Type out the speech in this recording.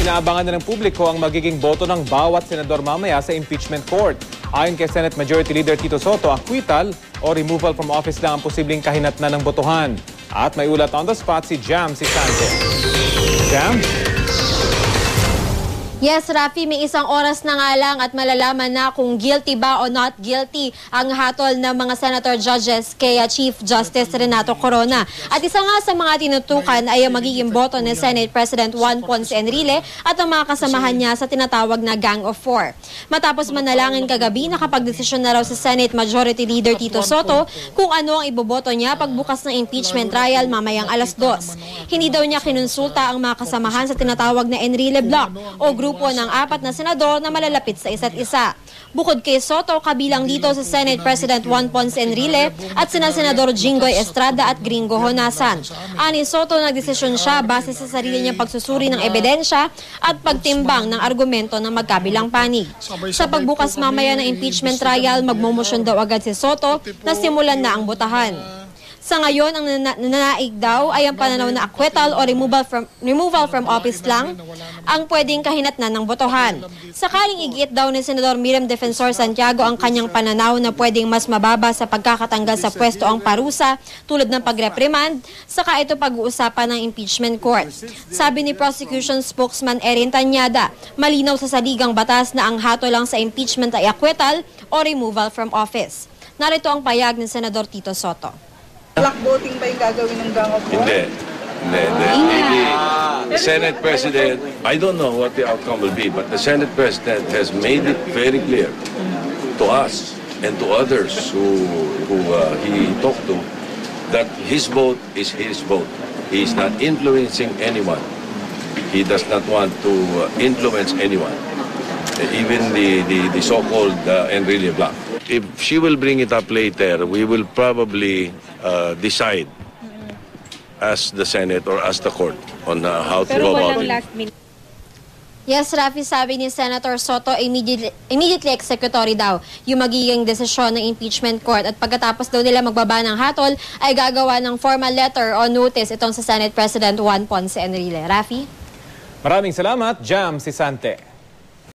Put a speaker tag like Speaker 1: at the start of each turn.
Speaker 1: inaabangan na ng publiko ang magiging boto ng bawat senador mamaya sa impeachment court. Ayon kay Senate Majority Leader Tito Soto, acquittal o removal from office lang ang posibleng kahinatnan ng botohan. At may ulat on the spot si Jam Sisante. Jam?
Speaker 2: Yes, Rafi, may isang oras na nga lang at malalaman na kung guilty ba o not guilty ang hatol ng mga senator judges kay Chief Justice Renato Corona. At isa nga sa mga tinutukan ay ang magiging boto ni Senate President Juan Ponce Enrile at ang mga kasamahan niya sa tinatawag na Gang of Four. Matapos manalangin kagabi, nakapagdesisyon na raw sa Senate Majority Leader Tito Soto kung ano ang iboboto niya pagbukas ng impeachment trial mamayang alas 2. Hindi daw niya kinonsulta ang mga kasamahan sa tinatawag na Enrile Block o grupo ng 4 na senador na malalapit sa isa't isa. Bukod kay Soto, kabilang dito sa Senate President Juan Ponce Enrile at sina Senador Jinggoy Estrada at Gringo Honasan. Ani Soto, nagdesisyon siya base sa sarili niyang pagsusuri ng ebidensya at pagtimbang ng argumento ng magkabilang panig. Sa pagbukas mamaya ng impeachment trial, magmomosyon daw agad si Soto na simulan na ang botahan. Sa ngayon, ang nananaig daw ay ang pananaw na acquittal o removal from office lang ang pwedeng kahinatnan ng botohan. Sakaling igiit daw ni Senador Miriam Defensor Santiago ang kanyang pananaw na pwedeng mas mababa sa pagkakatanggal sa pwesto ang parusa tulad ng pagreprimand, saka ito pag-uusapan ng impeachment court. Sabi ni prosecution spokesman Erin Tanyada, malinaw sa saligang batas na ang hatol lang sa impeachment ay acquittal o removal from office. Narito ang payag ni Senador Tito Soto.
Speaker 3: Black voting ba yung gagawin ng Gang of Four?
Speaker 4: Hindi. The Senate President, I don't know what the outcome will be, but the Senate President has made it very clear to us and to others who he talked to that his vote is his vote. He is not influencing anyone. He does not want to influence anyone, even the so-called Enrile Block. If she will bring it up later, we will probably decide as the Senate or as the court on how to go about it.
Speaker 2: Yes, Rafi, sabi ni Senator Soto, immediately executory daw yung magiging desisyon ng impeachment court at pagkatapos daw nila magbaba ng hatol ay gagawa ng formal letter o notice itong sa Senate President Juan Ponce Enrile. Rafi?
Speaker 1: Maraming salamat, Jam Sisante.